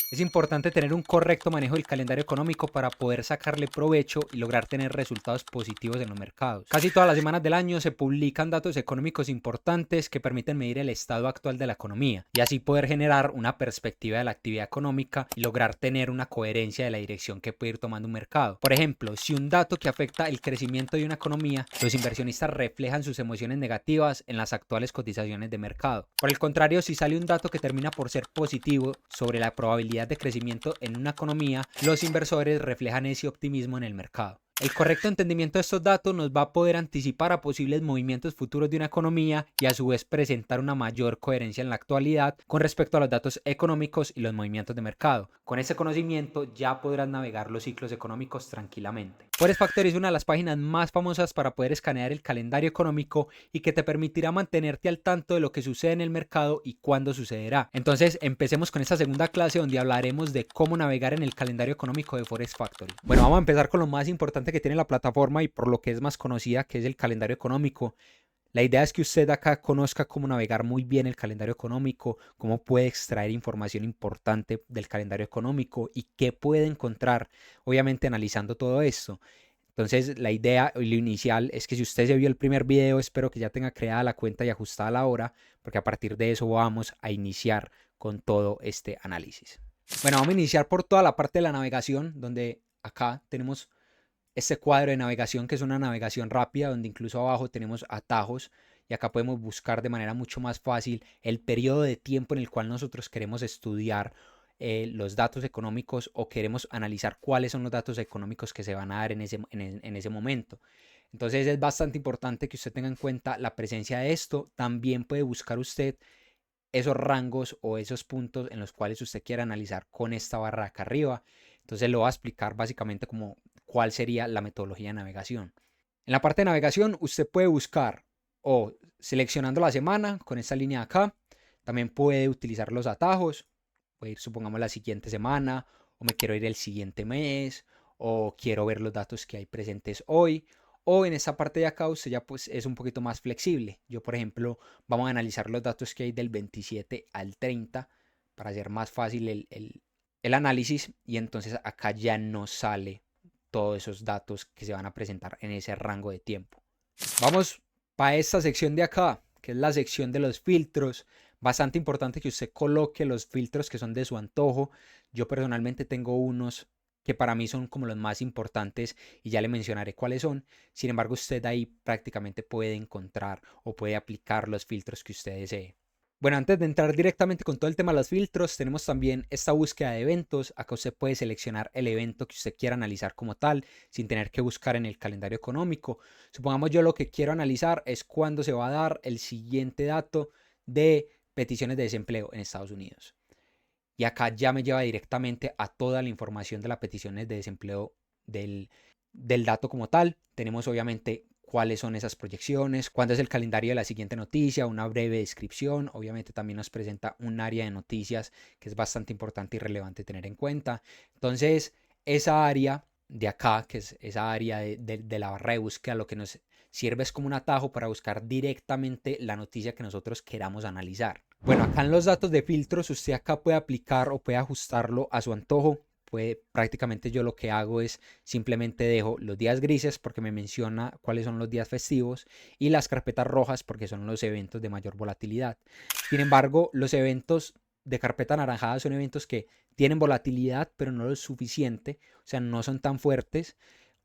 Es importante tener un correcto manejo del calendario económico para poder sacarle provecho y lograr tener resultados positivos en los mercados. Casi todas las semanas del año se publican datos económicos importantes que permiten medir el estado actual de la economía y así poder generar una perspectiva de la actividad económica y lograr tener una coherencia de la dirección que puede ir tomando un mercado. Por ejemplo, si un dato que afecta el crecimiento de una economía, los inversionistas reflejan sus emociones negativas en las actuales cotizaciones de mercado. Por el contrario, si sale un dato que termina por ser positivo sobre la probabilidad de crecimiento en una economía, los inversores reflejan ese optimismo en el mercado. El correcto entendimiento de estos datos nos va a poder anticipar a posibles movimientos futuros de una economía y a su vez presentar una mayor coherencia en la actualidad con respecto a los datos económicos y los movimientos de mercado. Con ese conocimiento ya podrás navegar los ciclos económicos tranquilamente. ForexFactor es una de las páginas más famosas para poder escanear el calendario económico y que te permitirá mantenerte al tanto de lo que sucede en el mercado y cuándo sucederá. Entonces, empecemos con esta segunda clase donde hablaremos de cómo navegar en el calendario económico de Forex Factory. Bueno, vamos a empezar con lo más importante que tiene la plataforma y por lo que es más conocida, que es el calendario económico. La idea es que usted acá conozca cómo navegar muy bien el calendario económico, cómo puede extraer información importante del calendario económico y qué puede encontrar, obviamente analizando todo esto. Entonces, la idea y lo inicial es que si usted se vio el primer video, espero que ya tenga creada la cuenta y ajustada la hora, porque a partir de eso vamos a iniciar con todo este análisis. Bueno, vamos a iniciar por toda la parte de la navegación, donde acá tenemos este cuadro de navegación que es una navegación rápida, donde incluso abajo tenemos atajos y acá podemos buscar de manera mucho más fácil el periodo de tiempo en el cual nosotros queremos estudiar los datos económicos o queremos analizar cuáles son los datos económicos que se van a dar en ese momento. Entonces es bastante importante que usted tenga en cuenta la presencia de esto. También puede buscar usted esos rangos o esos puntos en los cuales usted quiera analizar con esta barra de acá arriba. Entonces lo voy a explicar básicamente como cuál sería la metodología de navegación. En la parte de navegación usted puede buscar o seleccionando la semana con esta línea de acá. También puede utilizar los atajos. Puede ir, supongamos, la siguiente semana o me quiero ir el siguiente mes o quiero ver los datos que hay presentes hoy. O en esta parte de acá usted ya pues es un poquito más flexible. Yo, por ejemplo, vamos a analizar los datos que hay del 27 al 30 para hacer más fácil el análisis y entonces acá ya nos sale todos esos datos que se van a presentar en ese rango de tiempo. Vamos para esta sección de acá, que es la sección de los filtros. Bastante importante que usted coloque los filtros que son de su antojo. Yo personalmente tengo unos que para mí son como los más importantes y ya le mencionaré cuáles son. Sin embargo, usted ahí prácticamente puede encontrar o puede aplicar los filtros que usted desee. Bueno, antes de entrar directamente con todo el tema de los filtros, tenemos también esta búsqueda de eventos. Acá usted puede seleccionar el evento que usted quiera analizar como tal, sin tener que buscar en el calendario económico. Supongamos yo lo que quiero analizar es cuándo se va a dar el siguiente dato de peticiones de desempleo en Estados Unidos. Y acá ya me lleva directamente a toda la información de las peticiones de desempleo del dato como tal. Tenemos obviamente cuáles son esas proyecciones, cuándo es el calendario de la siguiente noticia, una breve descripción. Obviamente también nos presenta un área de noticias que es bastante importante y relevante tener en cuenta. Entonces, esa área de acá, que es esa área de la barra de búsqueda, lo que nos sirve es como un atajo para buscar directamente la noticia que nosotros queramos analizar. Bueno, acá en los datos de filtros usted acá puede aplicar o puede ajustarlo a su antojo. Prácticamente yo lo que hago es simplemente dejo los días grises porque me menciona cuáles son los días festivos y las carpetas rojas porque son los eventos de mayor volatilidad. Sin embargo, los eventos de carpeta anaranjada son eventos que tienen volatilidad pero no lo suficiente, o sea, no son tan fuertes.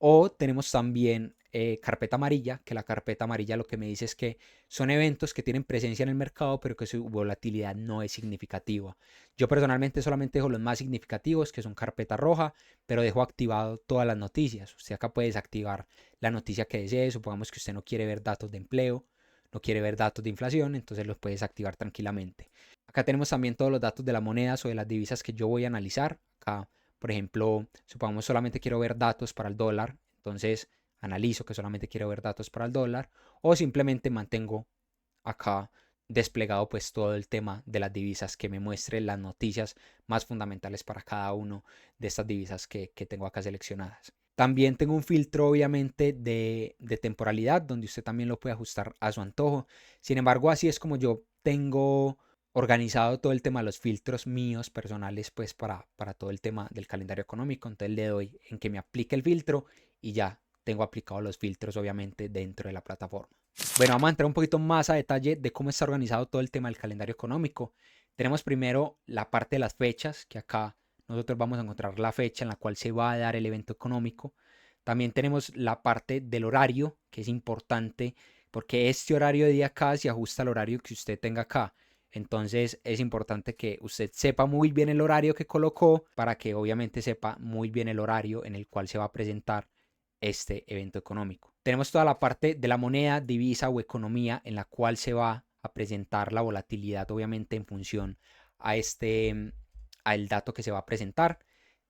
O tenemos también carpeta amarilla, que la carpeta amarilla lo que me dice es que son eventos que tienen presencia en el mercado, pero que su volatilidad no es significativa. Yo personalmente solamente dejo los más significativos, que son carpeta roja, pero dejo activado todas las noticias. Usted acá puede desactivar la noticia que desee. Supongamos que usted no quiere ver datos de empleo, no quiere ver datos de inflación, entonces los puede desactivar tranquilamente. Acá tenemos también todos los datos de las monedas o de las divisas que yo voy a analizar. Acá, por ejemplo, supongamos solamente quiero ver datos para el dólar, entonces analizo que solamente quiero ver datos para el dólar o simplemente mantengo acá desplegado pues todo el tema de las divisas que me muestre las noticias más fundamentales para cada uno de estas divisas que tengo acá seleccionadas. También tengo un filtro obviamente de temporalidad donde usted también lo puede ajustar a su antojo. Sin embargo, así es como yo tengo organizado todo el tema de los filtros míos personales, pues para todo el tema del calendario económico. Entonces le doy en que me aplique el filtro y ya tengo aplicados los filtros, obviamente, dentro de la plataforma. Bueno, vamos a entrar un poquito más a detalle de cómo está organizado todo el tema del calendario económico. Tenemos primero la parte de las fechas, que acá nosotros vamos a encontrar la fecha en la cual se va a dar el evento económico. También tenemos la parte del horario, que es importante porque este horario de día acá se ajusta al horario que usted tenga acá. Entonces es importante que usted sepa muy bien el horario que colocó para que obviamente sepa muy bien el horario en el cual se va a presentar este evento económico. Tenemos toda la parte de la moneda, divisa o economía en la cual se va a presentar la volatilidad obviamente en función a al dato que se va a presentar.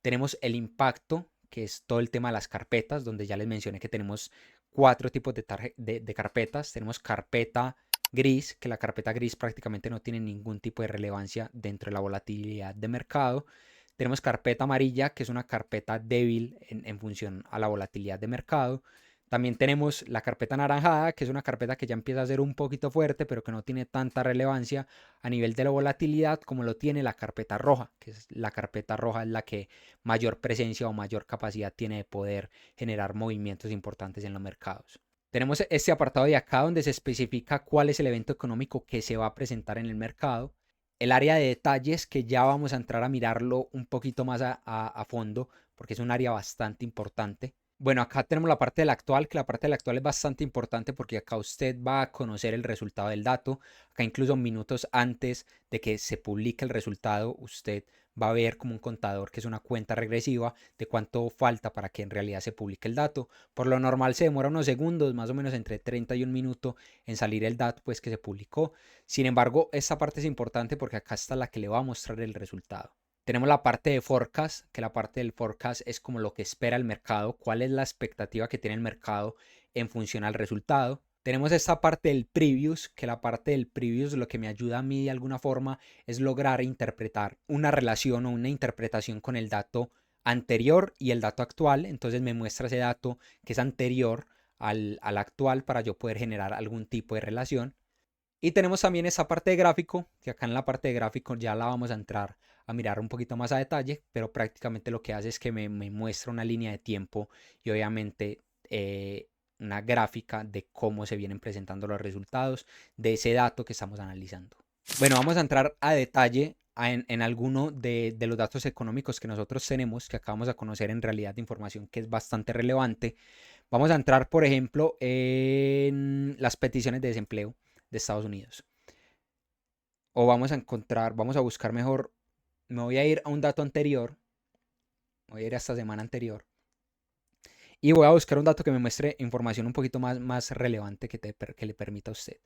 Tenemos el impacto, que es todo el tema de las carpetas, donde ya les mencioné que tenemos 4 tipos de carpetas. Tenemos carpeta gris, que la carpeta gris prácticamente no tiene ningún tipo de relevancia dentro de la volatilidad de mercado. Tenemos carpeta amarilla, que es una carpeta débil en función a la volatilidad de mercado. También tenemos la carpeta anaranjada, que es una carpeta que ya empieza a ser un poquito fuerte, pero que no tiene tanta relevancia a nivel de la volatilidad como lo tiene la carpeta roja, que es la carpeta roja es la que mayor presencia o mayor capacidad tiene de poder generar movimientos importantes en los mercados. Tenemos este apartado de acá donde se especifica cuál es el evento económico que se va a presentar en el mercado. El área de detalles, que ya vamos a entrar a mirarlo un poquito más a fondo, porque es un área bastante importante. Bueno, acá tenemos la parte del actual, que la parte del actual es bastante importante porque acá usted va a conocer el resultado del dato. Acá incluso minutos antes de que se publique el resultado, usted va a ver como un contador, que es una cuenta regresiva de cuánto falta para que en realidad se publique el dato. Por lo normal se demora unos segundos, más o menos entre 30 y un minuto en salir el dato pues que se publicó. Sin embargo, esta parte es importante porque acá está la que le va a mostrar el resultado. Tenemos la parte de forecast, que la parte del forecast es como lo que espera el mercado, cuál es la expectativa que tiene el mercado en función al resultado. Tenemos esta parte del previews, que la parte del previews lo que me ayuda a mí de alguna forma es lograr interpretar una relación o una interpretación con el dato anterior y el dato actual. Entonces me muestra ese dato que es anterior al actual para yo poder generar algún tipo de relación. Y tenemos también esa parte de gráfico, que acá en la parte de gráfico ya la vamos a entrar a mirar un poquito más a detalle, pero prácticamente lo que hace es que me muestra una línea de tiempo y obviamente una gráfica de cómo se vienen presentando los resultados de ese dato que estamos analizando. Bueno, vamos a entrar a detalle en alguno de los datos económicos que nosotros tenemos, que acabamos de conocer en realidad de información que es bastante relevante. Vamos a entrar, por ejemplo, en las peticiones de desempleo de Estados Unidos. O vamos a buscar mejor, me voy a ir a un dato anterior, voy a ir a esta semana anterior y voy a buscar un dato que me muestre información un poquito más relevante que le permita a usted.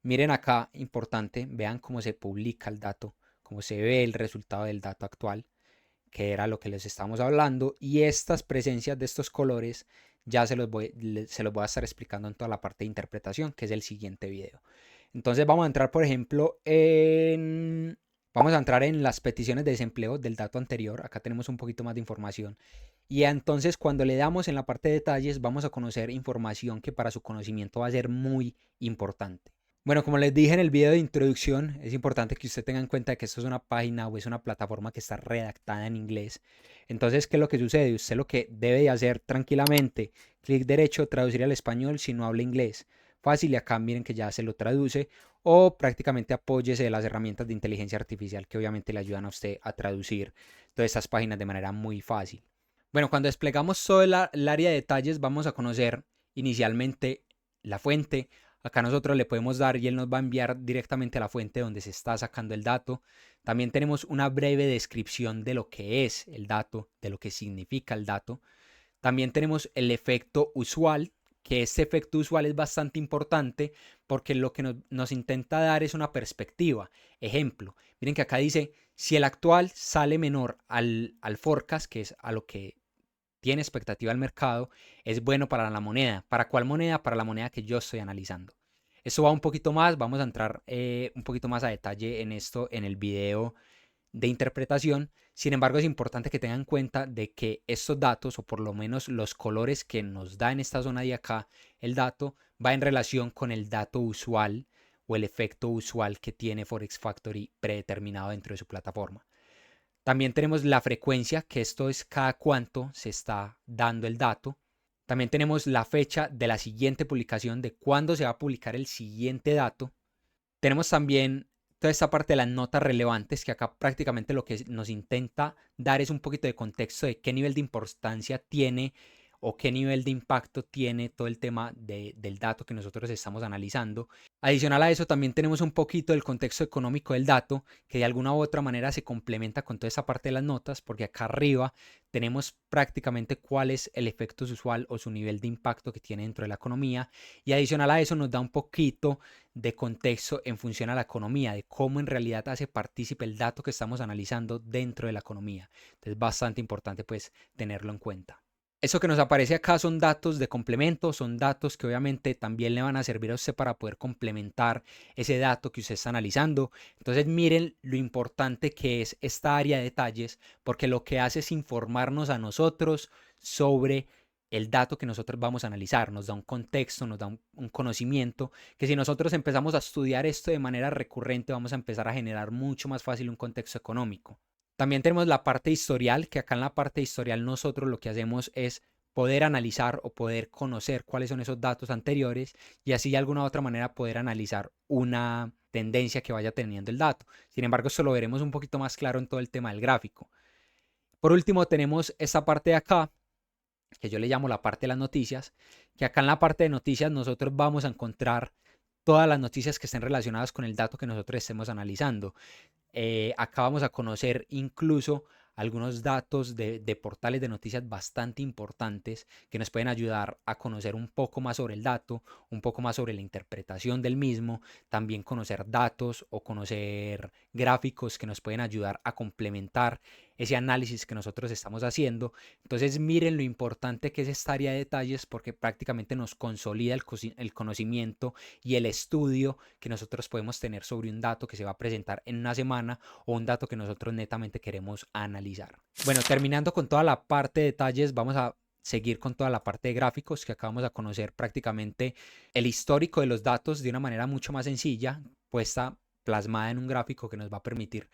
Miren acá, importante, vean cómo se publica el dato, cómo se ve el resultado del dato actual, que era lo que les estábamos hablando, y estas presencias de estos colores ya se los voy a estar explicando en toda la parte de interpretación, que es el siguiente video. Entonces vamos a entrar, por ejemplo, vamos a entrar en las peticiones de desempleo del dato anterior. Acá tenemos un poquito más de información. Y entonces cuando le damos en la parte de detalles, vamos a conocer información que para su conocimiento va a ser muy importante. Bueno, como les dije en el video de introducción, es importante que usted tenga en cuenta que esto es una página o es una plataforma que está redactada en inglés. Entonces, ¿qué es lo que sucede? Usted lo que debe de hacer tranquilamente, clic derecho, traducir al español si no habla inglés. Fácil, y acá miren que ya se lo traduce, o prácticamente apóyese de las herramientas de inteligencia artificial que obviamente le ayudan a usted a traducir todas estas páginas de manera muy fácil. Bueno, cuando desplegamos todo el área de detalles, vamos a conocer inicialmente la fuente. Acá nosotros le podemos dar y él nos va a enviar directamente a la fuente donde se está sacando el dato. También tenemos una breve descripción de lo que es el dato, de lo que significa el dato. También tenemos el efecto usual, que este efecto usual es bastante importante porque lo que nos intenta dar es una perspectiva. Ejemplo, miren que acá dice, si el actual sale menor al forecast, que es a lo que tiene expectativa el mercado, es bueno para la moneda. ¿Para cuál moneda? Para la moneda que yo estoy analizando. Esto va un poquito más, vamos a entrar un poquito más a detalle en esto en el video de interpretación. Sin embargo, es importante que tengan en cuenta de que estos datos, o por lo menos los colores que nos da en esta zona de acá, el dato va en relación con el dato usual o el efecto usual que tiene Forex Factory predeterminado dentro de su plataforma. También tenemos la frecuencia, que esto es cada cuánto se está dando el dato. También tenemos la fecha de la siguiente publicación, de cuándo se va a publicar el siguiente dato. Tenemos también toda esta parte de las notas relevantes, que acá prácticamente lo que nos intenta dar es un poquito de contexto de qué nivel de importancia tiene o qué nivel de impacto tiene todo el tema del dato que nosotros estamos analizando. Adicional a eso, también tenemos un poquito del contexto económico del dato, que de alguna u otra manera se complementa con toda esa parte de las notas, porque acá arriba tenemos prácticamente cuál es el efecto usual o su nivel de impacto que tiene dentro de la economía, y adicional a eso nos da un poquito de contexto en función a la economía, de cómo en realidad hace partícipe el dato que estamos analizando dentro de la economía. Entonces es bastante importante pues tenerlo en cuenta. Eso que nos aparece acá son datos de complemento, son datos que obviamente también le van a servir a usted para poder complementar ese dato que usted está analizando. Entonces miren lo importante que es esta área de detalles, porque lo que hace es informarnos a nosotros sobre el dato que nosotros vamos a analizar, nos da un contexto, nos da un conocimiento, que si nosotros empezamos a estudiar esto de manera recurrente, vamos a empezar a generar mucho más fácil un contexto económico. También tenemos la parte historial, que acá en la parte historial nosotros lo que hacemos es poder analizar o poder conocer cuáles son esos datos anteriores y así de alguna u otra manera poder analizar una tendencia que vaya teniendo el dato. Sin embargo, esto lo veremos un poquito más claro en todo el tema del gráfico. Por último, tenemos esta parte de acá, que yo le llamo la parte de las noticias, que acá en la parte de noticias nosotros vamos a encontrar todas las noticias que estén relacionadas con el dato que nosotros estemos analizando. Acá vamos a conocer incluso algunos datos de portales de noticias bastante importantes que nos pueden ayudar a conocer un poco más sobre el dato, un poco más sobre la interpretación del mismo, también conocer datos o conocer gráficos que nos pueden ayudar a complementar ese análisis que nosotros estamos haciendo. Entonces miren lo importante que es esta área de detalles, porque prácticamente nos consolida el conocimiento y el estudio que nosotros podemos tener sobre un dato que se va a presentar en una semana o un dato que nosotros netamente queremos analizar. Bueno, terminando con toda la parte de detalles, vamos a seguir con toda la parte de gráficos, que acá vamos a conocer prácticamente el histórico de los datos de una manera mucho más sencilla, puesta plasmada en un gráfico que nos va a permitir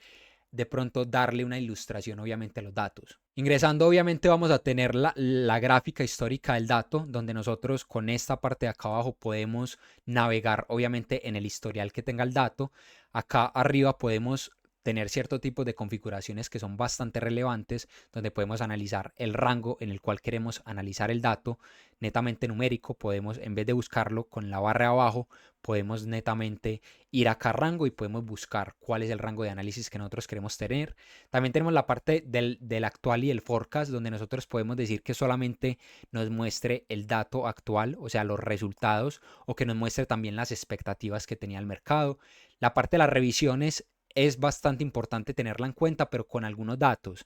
de pronto darle una ilustración obviamente a los datos. Ingresando obviamente vamos a tener la gráfica histórica del dato, donde nosotros con esta parte de acá abajo podemos navegar obviamente en el historial que tenga el dato. Acá arriba podemos tener cierto tipo de configuraciones que son bastante relevantes, donde podemos analizar el rango en el cual queremos analizar el dato, netamente numérico. Podemos, en vez de buscarlo con la barra de abajo, podemos netamente ir acá a rango y podemos buscar cuál es el rango de análisis que nosotros queremos tener. También tenemos la parte del actual y el forecast, donde nosotros podemos decir que solamente nos muestre el dato actual, o sea, los resultados, o que nos muestre también las expectativas que tenía el mercado. La parte de las revisiones es bastante importante tenerla en cuenta, pero con algunos datos.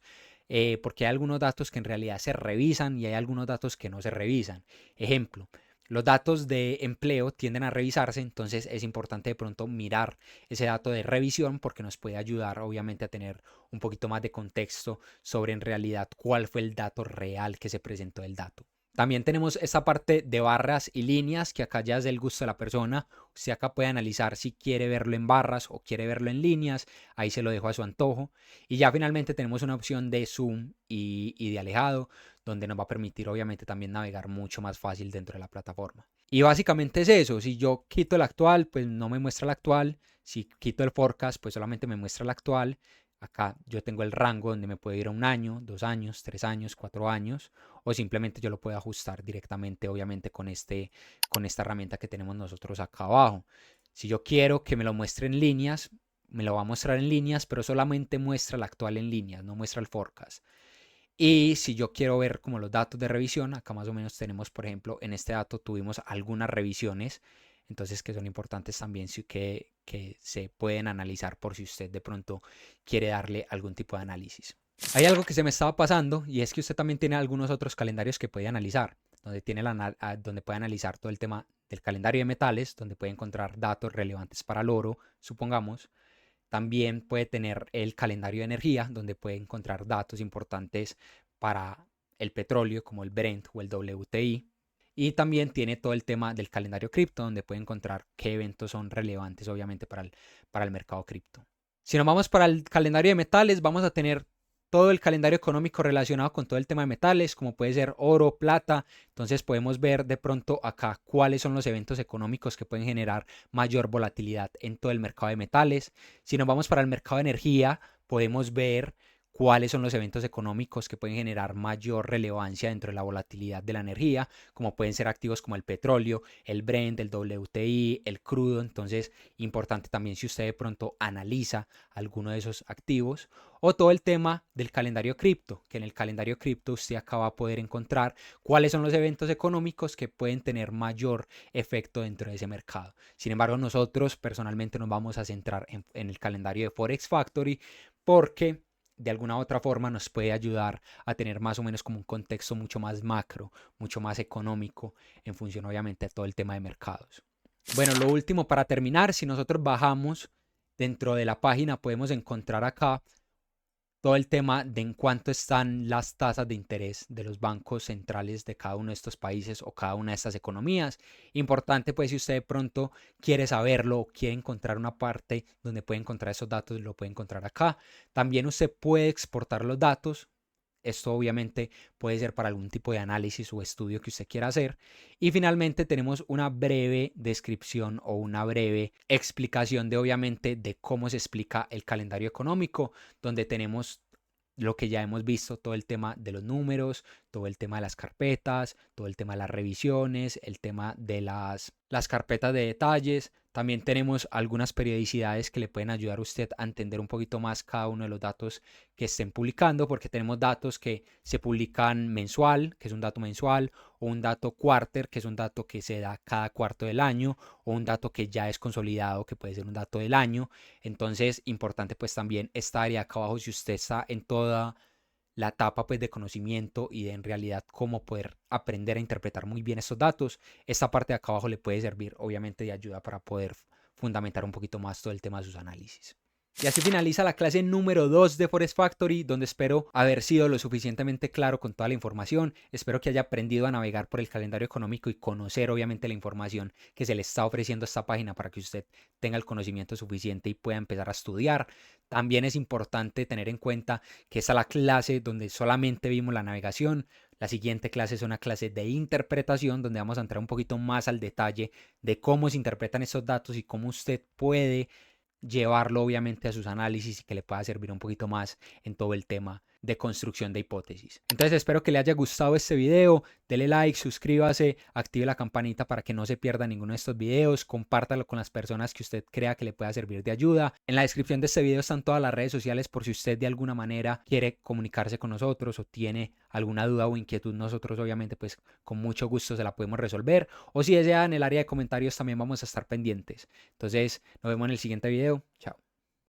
Porque hay algunos datos que en realidad se revisan y hay algunos datos que no se revisan. Ejemplo, los datos de empleo tienden a revisarse, entonces es importante de pronto mirar ese dato de revisión, porque nos puede ayudar obviamente a tener un poquito más de contexto sobre en realidad cuál fue el dato real que se presentó del dato. También tenemos esta parte de barras y líneas, que acá ya es del gusto de la persona. Usted acá puede analizar si quiere verlo en barras o quiere verlo en líneas. Ahí se lo dejo a su antojo. Y ya finalmente tenemos una opción de zoom y de alejado, donde nos va a permitir obviamente también navegar mucho más fácil dentro de la plataforma. Y básicamente es eso. Si yo quito el actual, pues no me muestra el actual. Si quito el forecast, pues solamente me muestra el actual. Acá yo tengo el rango donde me puede ir a 1 año, 2 años, 3 años, 4 años, o simplemente yo lo puedo ajustar directamente, obviamente, con esta herramienta que tenemos nosotros acá abajo. Si yo quiero que me lo muestre en líneas, me lo va a mostrar en líneas, pero solamente muestra el actual en líneas, no muestra el forecast. Y si yo quiero ver como los datos de revisión, acá más o menos tenemos, por ejemplo, en este dato tuvimos algunas revisiones, entonces que son importantes también, que se pueden analizar por si usted de pronto quiere darle algún tipo de análisis. Hay algo que se me estaba pasando, y es que usted también tiene algunos otros calendarios que puede analizar, donde puede analizar todo el tema del calendario de metales, donde puede encontrar datos relevantes para el oro, supongamos. También puede tener el calendario de energía, donde puede encontrar datos importantes para el petróleo, como el Brent o el WTI. Y también tiene todo el tema del calendario cripto, donde puede encontrar qué eventos son relevantes, obviamente, para el mercado cripto. Si nos vamos para el calendario de metales, vamos a tener todo el calendario económico relacionado con todo el tema de metales, como puede ser oro, plata. Entonces podemos ver de pronto acá cuáles son los eventos económicos que pueden generar mayor volatilidad en todo el mercado de metales. Si nos vamos para el mercado de energía, podemos ver cuáles son los eventos económicos que pueden generar mayor relevancia dentro de la volatilidad de la energía, como pueden ser activos como el petróleo, el Brent, el WTI, el crudo. Entonces, importante también si usted de pronto analiza alguno de esos activos, o todo el tema del calendario cripto, que en el calendario cripto usted acá va a poder encontrar cuáles son los eventos económicos que pueden tener mayor efecto dentro de ese mercado. Sin embargo, nosotros personalmente nos vamos a centrar en el calendario de Forex Factory, porque de alguna u otra forma nos puede ayudar a tener más o menos como un contexto mucho más macro, mucho más económico, en función obviamente de todo el tema de mercados. Bueno, lo último para terminar, si nosotros bajamos dentro de la página, podemos encontrar acá todo el tema de en cuánto están las tasas de interés de los bancos centrales de cada uno de estos países o cada una de estas economías. Importante, pues, si usted de pronto quiere saberlo o quiere encontrar una parte donde puede encontrar esos datos, lo puede encontrar acá. También usted puede exportar los datos. Esto obviamente puede ser para algún tipo de análisis o estudio que usted quiera hacer. Y finalmente tenemos una breve descripción o una breve explicación de obviamente de cómo se explica el calendario económico, donde tenemos lo que ya hemos visto, todo el tema de los números, todo el tema de las carpetas, todo el tema de las revisiones, el tema de las carpetas de detalles. También tenemos algunas periodicidades que le pueden ayudar a usted a entender un poquito más cada uno de los datos que estén publicando, porque tenemos datos que se publican mensual, que es un dato mensual, o un dato quarter, que es un dato que se da cada cuarto del año, o un dato que ya es consolidado, que puede ser un dato del año. Entonces, importante pues también esta área acá abajo, si usted está en toda la etapa pues de conocimiento y de en realidad cómo poder aprender a interpretar muy bien estos datos, esta parte de acá abajo le puede servir obviamente de ayuda para poder fundamentar un poquito más todo el tema de sus análisis. Y así finaliza la clase número 2 de Forex Factory, donde espero haber sido lo suficientemente claro con toda la información. Espero que haya aprendido a navegar por el calendario económico y conocer obviamente la información que se le está ofreciendo a esta página para que usted tenga el conocimiento suficiente y pueda empezar a estudiar. También es importante tener en cuenta que esta es la clase donde solamente vimos la navegación. La siguiente clase es una clase de interpretación, donde vamos a entrar un poquito más al detalle de cómo se interpretan estos datos y cómo usted puede llevarlo obviamente a sus análisis y que le pueda servir un poquito más en todo el tema de construcción de hipótesis. Entonces espero que le haya gustado este video, dele like, suscríbase, active la campanita para que no se pierda ninguno de estos videos, compártalo con las personas que usted crea que le pueda servir de ayuda. En la descripción de este video están todas las redes sociales por si usted de alguna manera quiere comunicarse con nosotros o tiene alguna duda o inquietud, nosotros obviamente pues con mucho gusto se la podemos resolver, o si desea en el área de comentarios también vamos a estar pendientes. Entonces nos vemos en el siguiente video. Chao.